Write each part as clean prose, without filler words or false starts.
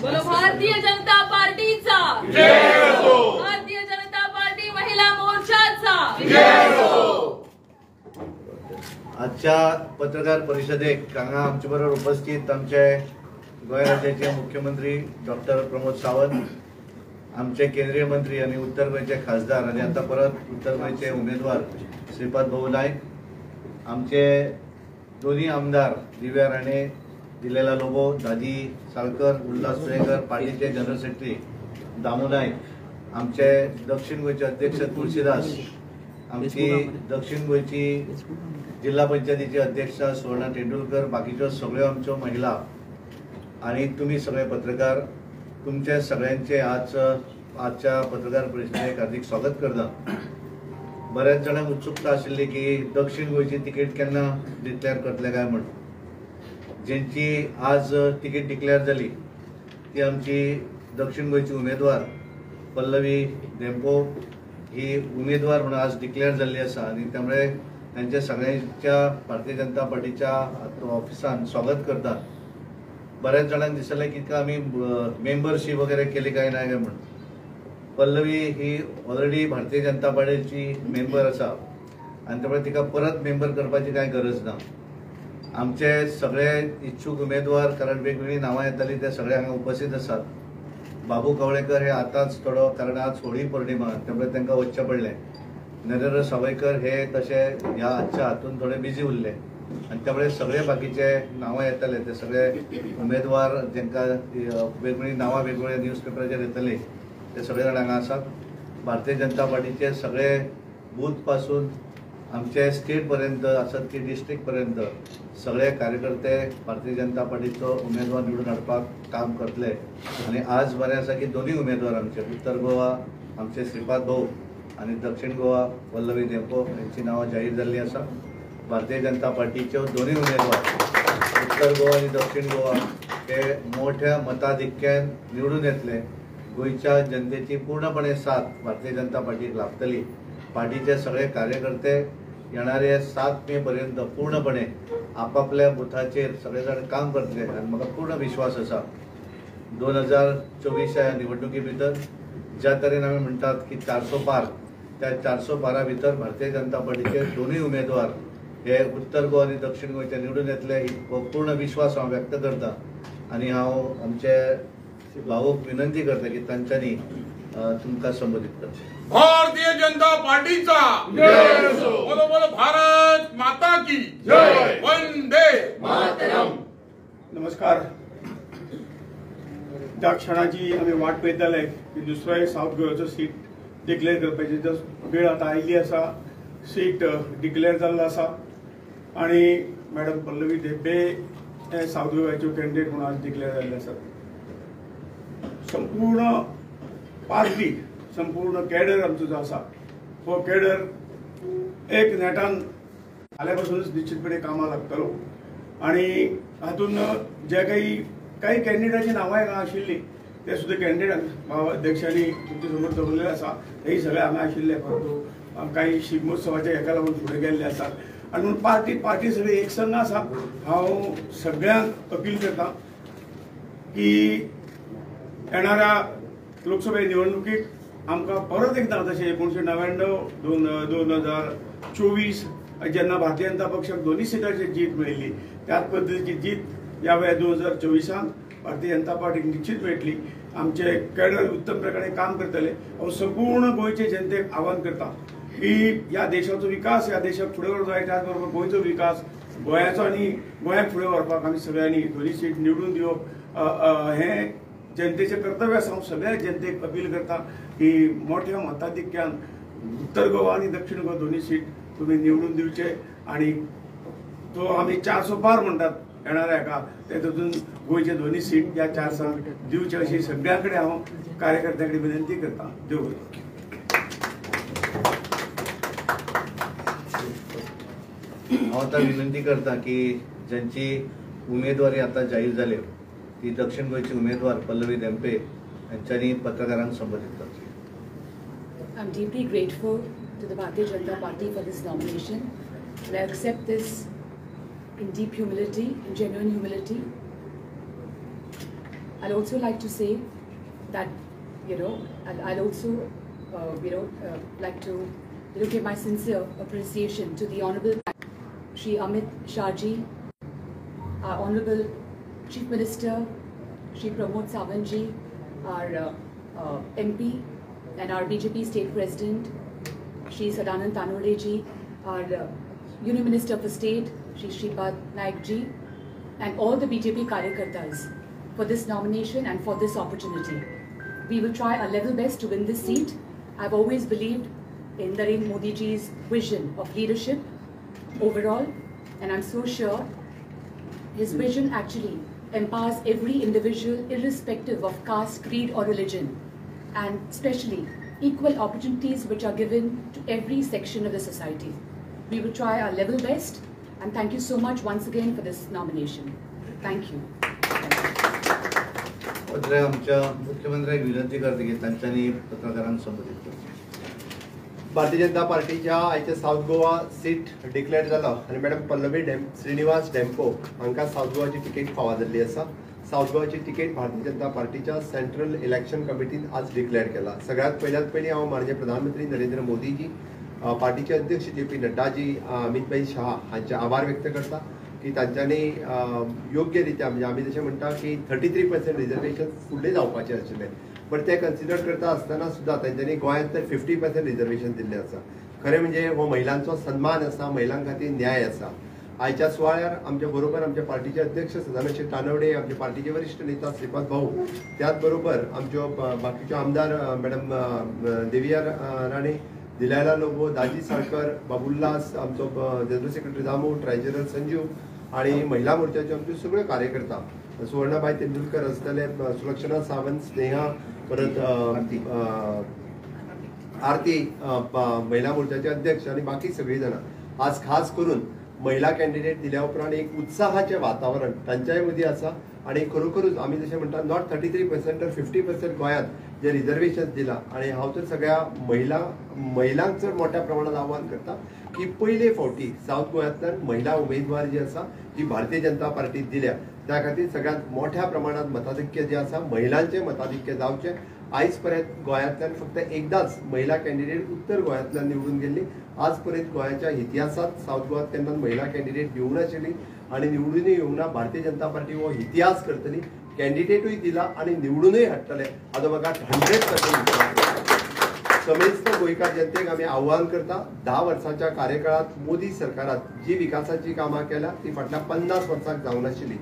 बोलो भारतीय जनता पार्टीचा जय हो. भारतीय जनता पार्टी महिला मोर्चाचा जय हो. आजच्या पत्रकार परिषदेक हांगा आमचे बरोबर उपस्थित आमचे गोंय राज्याचे मुख्यमंत्री डॉक्टर प्रमोद सावंत, आमचे केंद्रीय मंत्री आणि उत्तर गोयचे खासदार आणि आता परत उत्तर गोयचे उमेदवार श्रीपाद भाऊ नायक, आमचे दोन्ही आमदार दिव्या राणे, दिलेला लोबो, दाजी साळकर, उल्हास सुयेकर, पार्टीचे जनरल सेक्रेटरी दामू नायक, आमचे दक्षिण गोयचे अध्यक्ष तुळशीदास, आमची दक्षिण गोयची जिल्हा पंचायतीची अध्यक्षा सुवर्णा तेंडुलकर, बाकीच्यो सगळ्यो आमच्यो महिला आणि तुम्ही सगळे पत्रकार, तुमचे सगळ्यांचे आजच्या पत्रकार परिषदेक हार्दिक स्वागत करता. बऱ्याच जाणांक उत्सुकता आशिल्ली की दक्षिण गोयची तिकेट केन्ना डिक्लेअर करतले काय म्हण. ज्यांची आज तिकेट डिक्लेअर जाली ती आमची दक्षिण गोयची उमेदवार पल्लवी धेंपो ही उमेदवार म्हणून आज डिक्लेअर जाल्ली आसा आणि त्यामुळे त्यांच्या सगळ्यांच्या भारतीय जनता पार्टीच्या ऑफिसान स्वागत करता. बऱ्याच जणांक दिसले की आम्ही मेंबरशिप वगैरे केली काय नाही काय म्हणून. पल्लवी ही ऑलरेडी भारतीय जनता पार्टीची मेंबर आसा आणि त्यामुळे तिका परत मेंबर करपाची काय गरज ना. आमचे सगळे इच्छुक उमेदवार, कारण वेगवेगळी नावां येताली ते सगळे हांगा उपस्थित आसात. बाबू कवळेकर हे आताच थोडो, कारण आज होळी पौर्णिमा त्यामुळे तांकां वचचें पडलें. नरेंद्र सावयकर हे तसे ह्या आजच्या हातून थोडे बिजी उरले आणि त्यामुळे सगळे बाकीचे नावां येताले ते सगळे उमेदवार जांकां वेगवेगळी नावां वेगवेगळ्या न्यूजपेपराचेर येतली ते सगळे जाण हांगा आसात. भारतीय जनता पार्टीचे सगळे बूथ पासून आमचे स्टेट पर्यंत आसत की डिस्ट्रिक्ट पर्यंत सगळे कार्यकर्ते भारतीय जनता पार्टीचो उमेदवार निवडून हाडपाक काम करतले. आणि आज बरें आसा की दोन्ही उमेदवार आमचे उत्तर गोवा आमचे श्रीपाद भाऊ आणि दक्षिण गोवा पल्लवी धेंपो यांची नावां जाहीर जाल्ली आसा. भारतीय जनता पार्टीचे दोन्ही उमेदवार उत्तर गोवा आणि दक्षिण गोवा हे मोठ्या मताधिक्यान निवडून येतले. गोयच्या जनतेची पूर्णपणे साथ भारतीय जनता पार्टीक लाभतली. पार्टीचे सगळे कार्यकर्ते येणारे 7 मे पर्यंत पूर्णपणे आपापल्या बुथाचेर सगळे जाण काम करतले आणि म्हाका पूर्ण विश्वास आसा 2024 ह्या निवडणुकी भितर ज्या तरेन आमी म्हणटात की 400 पार, त्या 400 पारा भितर भारतीय जनता पार्टीचे दोन्ही उमेदवार हे उत्तर गोवा आणि दक्षिण गोंयचे निवडून येतले ही पूर्ण विश्वास हांव व्यक्त करता. आणि हांव आमचे भाऊक विनंती करता की तांच्यांनी तुमकां संबोधित करता. भारतीय जनता पार्टीचा जय हो. बोलो बोलो भारत माता की जय. वंदे मातरम. नमस्कार. त्या क्षणाची आम्ही वाट पळयताले की दुसऱ्या साऊथ गोव्याचो सीट डिक्लेअर करपाची वेळ आता आयिल्ली आसा. सीट डिक्लेअर जाल्लो आसा आणि मॅडम पल्लवी धेंपे हे साऊथ गोव्याच्यो कॅन्डिडेट म्हणून आज डिक्लेअर जाल्ले आसात. संपूर्ण पार्टी, संपूर्ण कॅडर आमचो जो आसा हो कॅडर एक नेटान फाल्यां पासूनच निश्चितपणे कामां लागतलो. आणि हातून जे काही कॅन्डिडेटाची नांवां हांगा आशिल्लीं ते सुद्दां कॅन्डिडेट अध्यक्षांनी तुमचे समोर दवरलेले आसा. हेय सगळे हांगा आशिल्ले, परंतु काही शिगमोत्सवाच्या हेका लागून फुडें गेल्ले आसात. आणि म्हणून पार्टी सगळी एकसंग आसा. हांव सगळ्यांक अपील करता की येणाऱ्या लोकसभा निवडणुकीक आमकां परत एकदा जशें 1999 2024 जेन्ना भारतीय जनता पक्षाक दोन्ही सिटांचेर जीत मेळिल्ली त्याच पद्दतीची जीत ह्या वेळा 2024 भारतीय जनता पार्टीक निश्चित मेळटली. आमचे कॅडर उत्तम प्रकारे काम करतले. हांव संपूर्ण गोंयचे जनतेक आवाहन करता की ह्या देशाचो विकास, ह्या देशाक फुडें व्हरचो जाय, त्याच बरोबर गोंयचो विकास, गोंयाचो आनी गोंयाक फुडें व्हरपाक आमी सगळ्यांनी दोन्ही सीट निवडून दिवप हें जनतेचे कर्तव्य आसा. हांव सगळ्या जनतेक अपील करता की मोठ्या मताधिक्यान उत्तर गोवा आणि दक्षिण गोवा दोन्ही सीट तुम्ही निवडून दिवचे. आणि तो आम्ही 400 पार म्हणतात येणाऱ्या हेका तेतून गोंयचे दोन्ही सीट या 400 दिवचे अशी सगळ्यांकडे हांव कार्यकर्त्यांकडे विनंती करता. देव बरें. हांव आतां विनंती करता की ज्यांची उमेदवारी आता जाहीर जाल्यो ती दक्षिण गोयची उमेदवार पल्लवी धेंपे यांच्यानी पत्रकारांक संबोधित करची. I'm deeply grateful to the Bharatiya Janata Party for this nomination, and I accept this in deep humility, in genuine humility. I'd also like to say that, I'll also, like to, give my sincere appreciation to the Honorable Shri Amit Shahji, our Honorable Chief Minister, Shri Pramod Sawant ji, our MP and our BJP State President, Shri Sadanand Tanode ji, our Union Minister for State, Shri Shripad Naik ji, and all the BJP Karyakartas for this nomination and for this opportunity. We will try our level best to win this seat. I've always believed in Narendra Modi ji's vision of leadership overall, and I'm so sure his vision actually empowers every individual irrespective of caste, creed or religion, and especially equal opportunities which are given to every section of the society. We will try our level best, and thank you so much once again for this nomination. Thank you. आमच्या मुख्यमंत्र्यांक विनंती करता की तांच्यांनी पत्रकारांक संबोधित करचें. भारतीय जनता पार्टीच्या आयच्या साऊथ गोवा सीट डिक्लेअर जाला आणि मॅडम पल्लवी श्रीनिवास डेम्पो हांकां साऊथ गोवाची तिकेट फावो जाल्ली आसा. साऊथ गोवाची तिकेट भारतीय जनता पार्टीच्या सेंट्रल इलेक्शन कमिटीन आज डिक्लेअर केला. सगळ्यात पयलीं हांव माननीय प्रधानमंत्री नरेंद्र मोदीजी, पार्टीचे अध्यक्ष JP नड्डाजी, अमित भाई शाह हांचे आभार व्यक्त करता की तांच्यांनी योग्य रित्या, म्हणजे आमी जशें म्हणटा की 33% रिजर्वेशन फुडले जावपाचें आशिल्लें, पण ते कन्सिडर करता आसतना सुद्दां तांच्यांनी गोंयांत तर 50% रिजर्वेशन दिल्लें आसा. खरें म्हणजे हो महिलांचो सन्मान आसा, महिलां खातीर न्याय आसा. आयच्या सुवाळ्यार आमच्या बरोबर आमच्या पार्टीचे अध्यक्ष सदानंद तानवडे, आमचे पार्टीचे वरिष्ठ नेता श्रीपाद भाऊ, त्याच बरोबर आमच्यो बाकीच्यो आमदार मॅडम देविया राणे, दिलायला लोबो, दाजी साळकर, बाबुल्लास, आमचो general secretary Damu, treasurer Sanjeev आणि महिला मोर्चाचे आमचे सगळे कार्यकर्ता, सुवर्णाबाई तेंडुलकर आसतले, सुलक्षणा सावंत, स्नेहा, परत आरती, महिला मोर्चाचे अध्यक्ष आणि बाकी सगळी जण आज खास करून महिला कॅन्डिडेट दिल्या उपरांत एक उत्साहाचे वातावरण तांच्याय मदीं आसा. आणि खरोखरूच आमी जशें म्हणटा नॉट 33% तर 50% गोंयांत जे रिजर्वेशन दिला. आणि हांव तर सगळ्या महिलांक चड मोठ्या प्रमाणात आव्हान करता की पयले फावटी साऊथ गोंयांतल्यान महिला उमेदवार जी आसा जी भारतीय जनता पार्टीत दिल्या त्या खातीर सगळ्यात मोठ्या प्रमाणात मताधिक्य जे आसा महिलांचे मताधिक्य जावचे. आयज पर्यंत गोंयांतल्यान फक्त एकदाच महिला कॅन्डिडेट उत्तर गोंयांतल्यान निवडून गेल्ली. आज पर्यंत गोंयाच्या इतिहासात साऊथ गोंयांत केन्ना महिला कॅन्डिडेट येवंक नाशिल्ली आणि निवडूनय येवंक ना. भारतीय जनता पार्टी हो इतिहास करतली. कॅन्डिडेटूय दिला आणि निवडूनय हाडटले हाचो म्हाका 100% समेस्त गोंयकार जनतेक आमी आव्हान करता. 10 वर्सांच्या कार्यकाळात मोदी सरकारात जी विकासाची कामां केल्या ती फाटल्या 50 वर्सांक जावंक नाशिल्ली.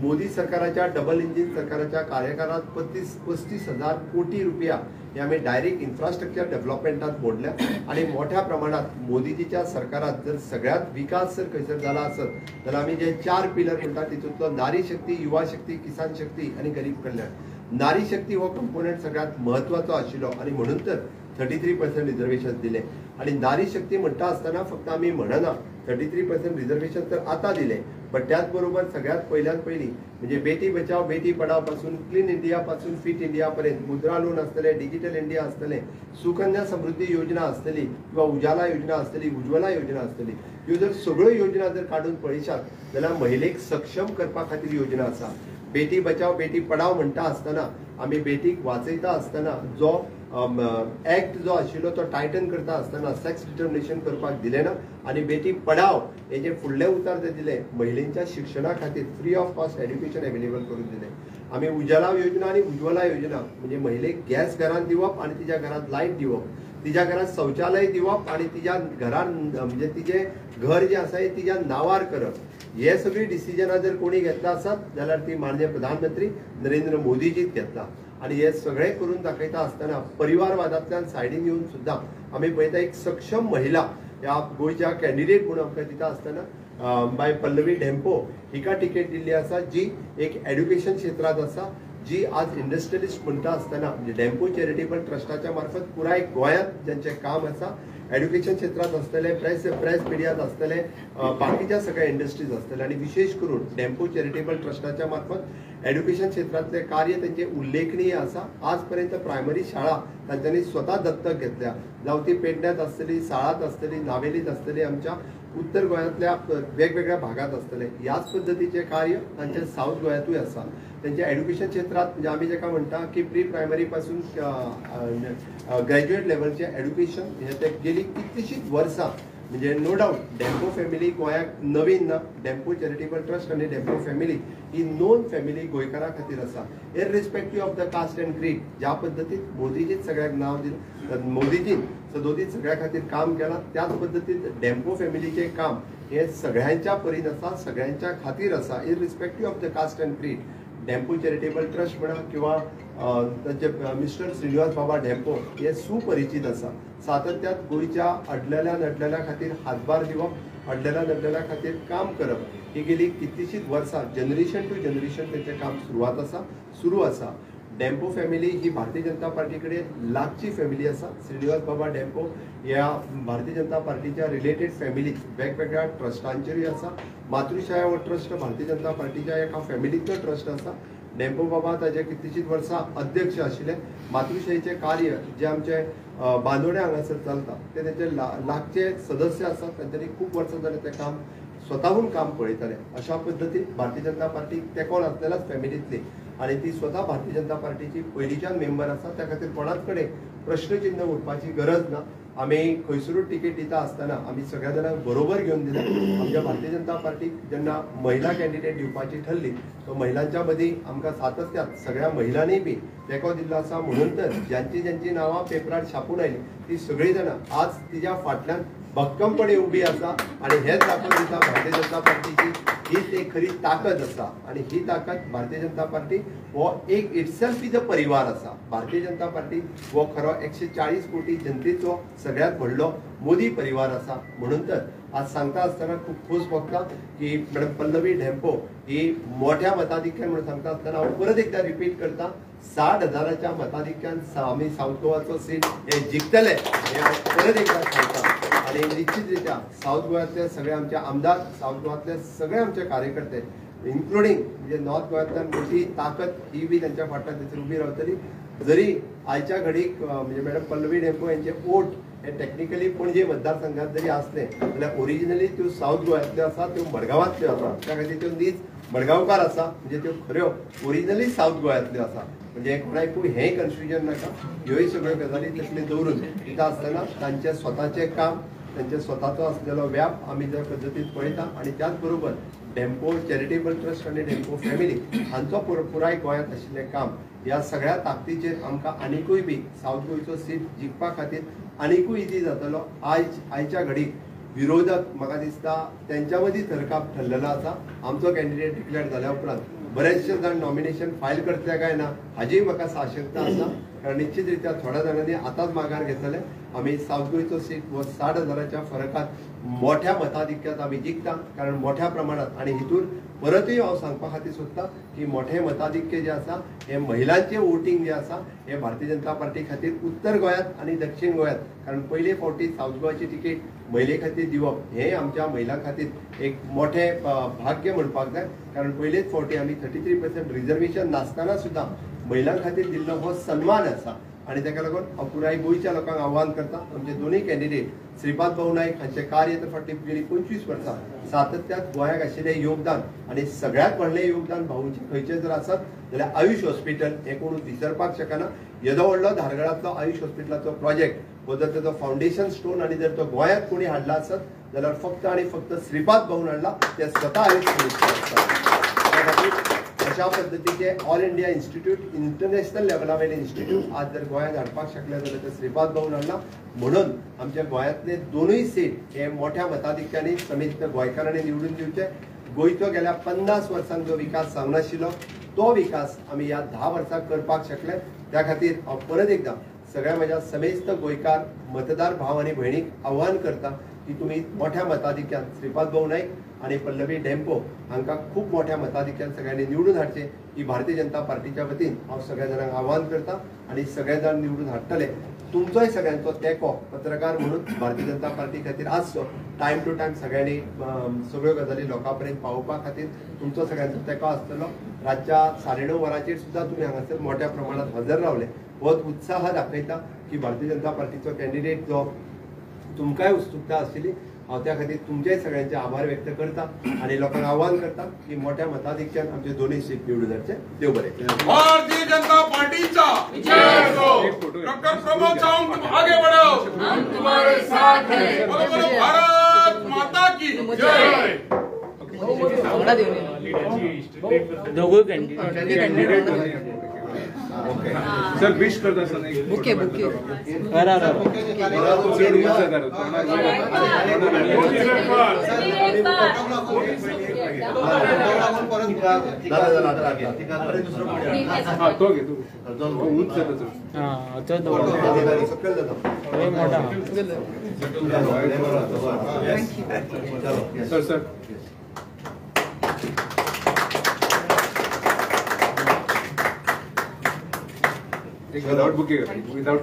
मोदी सरकाराच्या डबल इंजिन सरकाराच्या कार्यकाळात 35,000 कोटी रुपया हे आम्ही डायरेक्ट इन्फ्रास्ट्रक्चर डेव्हलपमेंटात मोडल्या. आणि मोठ्या प्रमाणात मोदीजीच्या सरकारात जर सगळ्यात विकास जर खंयसर जाला आसत जाल्यार आमी जे 4 पिलर म्हणटा तितूंतलो नारी शक्ती, युवा शक्ती, किसान शक्ती आणि गरीब कल्याण. नारी शक्ती हो कंपोनंट सगळ्यात महत्वाचो आशिल्लो आणि म्हणून तर 33% रिजर्वेशन दिले. आणि नारी शक्ती म्हणटा आसतना फक्त आमी म्हणना 33% रिजर्वेशन तर आता दिले, पण त्याच बरोबर सगळ्यात पहिल्यान पहिली म्हणजे बेटी बचाव बेटी पढाव पासून क्लीन इंडिया पासून फिट इंडिया पर्यंत मुद्रा लोन आसतले, डिजिटल इंडिया आसतले, सुकन्या समृद्धी योजना आसतली किंवा उजाला योजना आसतली, उज्ज्वला योजना आसतली, ह्यो जर सगळ्यो योजना जर काढून पळयशात जाल्यार महिलेक सक्षम करपा खातीर योजना आसा. बेटी बचाव बेटी पढाव म्हणटा आसतना आमी बेटीक वाचयता आसतना जो ऍक्ट जो आशिल्लो तो टायटन करता आसतना सेक्स डिटर्मिनेशन करपाक दिले ना. आणि बेटी पढाव हेजे फुडले उतार जे दिले महिलांच्या शिक्षणा खातीर free of cost education available करून दिले. आमी उजाला योजना आणि उज्ज्वला योजना म्हणजे महिलेक गॅस घरात दिवप आणि तिच्या घरात लायट दिवप, तिच्या घरात शौचालय दिवप आणि तिच्या घरात म्हणजे तिचे घर जे आसा तिच्या नावार करप. हे सगळी डिसिजनां जर कोणी घेतला आसत जाल्यार ती माननीय प्रधानमंत्री नरेंद्र मोदीजीत घेतला. आणि हे सगळे करून दाखयता आसतना परिवारवादांतल्यान सायडीन येवन सुद्दां आमी पळयता एक सक्षम महिला ह्या गोंयच्या कॅन्डिडेट म्हणून आमकां दिता आसतना बाय पल्लवी डेम्पो हिका टिकेट दिल्ली आसा जी एक एड्युकेशन क्षेत्रात आसा, जी आज इंडस्ट्रियलिस्ट म्हणटा आसतना म्हणजे डेम्पो चॅरिटेबल ट्रस्टाच्या मार्फत पुराय गोंयांत ज्यांचे काम आसा एड्युकेशन क्षेत्रात आसतले, प्रेस मिडियात आसतले, बाकीच्या सगळ्या इंडस्ट्रीज आसतले आणि विशेष करून डेम्पो चॅरिटेबल ट्रस्टाच्या मार्फत एड्युकेशन क्षेत्रातले कार्य त्यांचे उल्लेखनीय आसा. आजपर्यंत प्रायमरी शाळा तांच्यांनी स्वता दत्तक घेतल्या, जावं ती पेडण्यात आसतली, साळात आसतली, नावेलीत आसतली, आमच्या उत्तर गोंयांतल्या वेगवेगळ्या भागात असतले. ह्याच पद्धतीचे कार्य तांचे साऊथ गोंयांतूय आसा. त्यांच्या एड्युकेशन क्षेत्रात म्हणजे आम्ही जेका म्हणटा की प्री प्रायमरी पासून ग्रॅज्युएट लेवलचे एड्युकेशन हे ते गेली कितलीशीच वर्सां म्हणजे नो डाऊट डेम्पो फॅमिली गोंयाक नवीन ना. डेम्पो चॅरिटेबल ट्रस्ट आणि डेम्पो फॅमिली ही नोन फॅमिली गोंयकारां खातीर आसा. इररिस्पेक्टिव्ह ऑफ द कास्ट अँड क्रीड ज्या पद्दतीन मोदीजीन सगळ्याक नांव दिलें, मोदीजीन सदोदीत सगळ्या खातीर काम केलां, त्याच पद्दतीन डेम्पो फॅमिलीचें काम हे सगळ्यांच्या परीन आसा, सगळ्यांच्या खातीर आसा. इररिस्पेक्टिव्ह ऑफ द कास्ट अँड क्रीड डेम्पो चॅरिटेबल ट्रस्ट म्हणा किंवा तांचे मिस्टर श्रीनिवास बाबा डेम्पो हे सुपरिचित आसा. सातत्यात गोंयच्या अडलेल्या नडलेल्या खातीर हातभार दिवप, अडलेल्या नडलेल्या खातीर काम करप ही गेली कितलीशीच वर्सां जनरेशन टू जनरेशन तेंचें काम सुरू आसा. डेम्पो फॅमिली ही भारतीय जनता पार्टी कडेन लागची फॅमिली आसा. श्रीनिवास बाबा डेम्पो ह्या भारतीय जनता पार्टीच्या रिलेटेड फॅमिली वेगवेगळ्या ट्रस्टांचेरूय आसा. मातृछाया हो ट्रस्ट भारतीय जनता पार्टीच्या एका फॅमिलीचो ट्रस्ट आसा. डेम्पो बाबा ताजे कितलीशीच वर्सां अध्यक्ष आशिल्ले. मातृशायेचें कार्य जे आमचे बांदोडे हांगासर चलता ते तेंचे लागचे सदस्य आसात. तांच्यांनी खूब वर्सां जालें तें काम स्वताहून काम पळयताले. अशा पद्दतीन भारतीय जनता पार्टीक तेंको आसलेल्याच फॅमिलींतली आणि ती स्वता भारतीय जनता पार्टीची पयलींच्यान मेंबर आसा. त्या खातीर कोणाच कडेन प्रश्नचिन्ह उठपाची गरज ना. आमी खंयसरूच टिकेट दिता आसतना आमी सगळ्या जाणांक बरोबर घेवन दिले. आमच्या भारतीय जनता पार्टीक जेन्ना महिला कॅन्डिडेट दिवपाची ठरली तो महिलांच्या मदीं आमकां सातत्यात सगळ्या महिलांनी बी तेंको दिल्लो आसा. म्हणून तर ज्यांची नांवां पेपरार छापून आयली ती सगळीं जाणां आज तिच्या फाटल्यान भक्कमपणे उबी आसा आणि हेच दाखोवन दिता भारतीय जनता पार्टीची हीच एक खरी ताकद आसा. आणि ही ताकद भारतीय जनता पार्टी हो एक इटसेल्फ इज अ परिवार आसा. भारतीय जनता पार्टी हो खरो 140 कोटी जनतेचो सगळ्यात व्हडलो मोदी परिवार आसा. म्हणून तर आज सांगता आसतना खूब खोस भोगता की मॅडम पल्लवी डेम्पो ही मोठ्या मताधिक्यान म्हणून सांगता आसतना हांव परत एकदा रिपीट करता 60,000च्या मताधिक्यान आमी साऊथ गोवाचो सीट हे जिखतले हे हांव परत एकदा सांगता. आणि निश्चितरित्या साऊथ गोव्यातले सगळे आमचे आमदार, साऊथ गोव्यातले सगळे आमचे कार्यकर्ते इन्क्लुडिंग म्हणजे नॉर्थ गोव्यातल्यान मोठी ताकद ही बी त्यांच्या फाटल्यान थंयसर उबी रावतली. जरी आयच्या घडीक म्हणजे मॅडम पल्लवी डेम्पो यांचे वोट हे टेक्निकली पणजे मतदारसंघात जरी असले जाल्यार ओरिजिनली त्यो साऊथ गोव्यातल्यो आसा, त्यो मडगांवांतल्यो आसा. त्या खातीर त्यो नीज मडगांवकार आसा म्हणजे त्यो खऱ्यो ओरिजिनली साऊथ गोव्यातल्यो आसा. म्हणजे कोणाकूय हें कन्फ्युजन नाका. ह्योय सगळ्यो गजाली तसले दवरून दिता आसतना तांचे स्वताचें काम, त्यांचे स्वताचो असलेलो व्याप आम्ही ज्या पद्धतीत पळयता. आणि त्याच बरोबर डेम्पो चॅरिटेबल ट्रस्ट आणि डेम्पो फॅमिली हांचो पुराय गोंयांत आशिल्लें काम ह्या सगळ्या ताकदीचेर आमकां आनिकूय बी साऊथ गोंयचो सीट जिखपा खातीर आनिकूय इजी जातलो. आयच्या घडीक विरोधक म्हाका दिसता त्यांच्या मदीं थरकाप ठरलेलो आसा. आमचो कॅन्डिडेट डिक्लेअर जाल्या उपरांत बरेचशे जाण नॉमिनेशन फायल करतले काय ना हाजी म्हाका साशंकता आसा. कारण निश्चितरित्या थोड्या जाणांनी आतांच माघार घेतले. आमी साऊथ गोंयचो सीट व 60,000च्या फरकात मोठ्या मताधिक्यात आमी जिखता. कारण मोठ्या प्रमाणात आणि हितून परतूय हांव सांगपा खातीर सोदता की मोठे मताधिक्य जे आसा हे महिलांचे वोटींग जे आसा हे भारतीय जनता पार्टी खातीर उत्तर गोंयांत आणि दक्षिण गोंयांत कारण पयले फावटी साऊथ गोवाची तिकेट महिले खातीर दिवप हे आमच्या महिलां खातीर एक मोठे भाग्य म्हणपाक जाय. कारण पयलेच फावटी आमी 33% रिजर्वेशन नासतना सुद्दां महिलां खातीर दिल्लो हो सन्मान आसा. आणि ताका लागून हांव पुराय गोंयच्या लोकांक आव्हान करता आमचे दोनूय कॅन्डिडेट श्रीपाद भाऊ नायक हांचे कार्य तर फाटली गेली 25 वर्सां सातत्यात गोंयाक आशिल्लें योगदान आणि सगळ्यात व्हडलें योगदान भाऊंचे खंयचें जर आसत जाल्यार आयुष हॉस्पिटल हे कोण विसरपाक शकना. येदो व्हडलो धारगळांतलो आयुष हॉस्पिटलाचो प्रोजेक्ट हो जर ताचो फावंडेशन स्टोन आणि जर तो गोंयांत कोणी हाडला आसत जाल्यार फक्त आणि फक्त श्रीपाद भाऊन हाडला. ते स्वता आयुष अशा पद्धतीचे ऑल इंडिया इन्स्टिट्यूट इंटरनॅशनल लेवलावेले इन्स्टिट्यूट आज जर गोंयांत हाडपाक शकले जाल्यार ते श्रीपाद भाऊन हाडला. म्हणून आमच्या गोंयांतले दोनूय सीट हे मोठ्या मताधिक्यांनी समेस्त गोंयकारांनी निवडून दिवचे. गोंयचो गेल्या 50 वर्सांक जो विकास जावनाशिल्लो तो विकास आमी ह्या 10 वर्सांत करपाक शकले. त्या खातीर हांव परत एकदा सगळ्या म्हज्या समेस्त गोंयकार मतदार भाव आनी भयणीक आव्हान करता की तुम्ही मोठ्या मताधिक्यान श्रीपाद भाऊ नायक आणि पल्लवी डेम्पो हांकां खूब मोठ्या मताधिक्यान सगळ्यांनी निवडून हाडचे ही भारतीय जनता पार्टीच्या वतीन हांव सगळ्या जाणांक आव्हान करता. आणि सगळे जाण निवडून हाडटले. तुमचोय सगळ्यांचो तेंको पत्रकार म्हणून भारतीय जनता पार्टी खातीर आसचो. टायम टू टायम सगळ्यांनी सगळ्यो गजाली लोकां पर्यंत पावोवपा खातीर तुमचो सगळ्यांचो तेंको आसतलो. रातच्या 9:30 वरांचेर सुद्दां तुमी हांगासर मोठ्या प्रमाणात हजर रावले. होच उत्साह दाखयता की भारतीय जनता पार्टीचो कॅन्डिडेट जो तुमकांय उत्सुकता आशिल्ली हांव त्या खातीर तुमचे सगळ्यांचे आभार व्यक्त करता आणि लोकांक आव्हान करता की मोठ्या मताधिक्यान आमचे दोनूय सीट निवडून हाडचे. देव बरें. भारतीय जनता पार्टीचा डॉक्टर प्रमोद सावंत, तुम आगे बढ़ो. हम तुम्हारे साथ हैं. बोलो बोलो भारत माता की जय. दोघं कॅन्डिडेट सर विश करता सर एक bouquet sir sir without bouquet without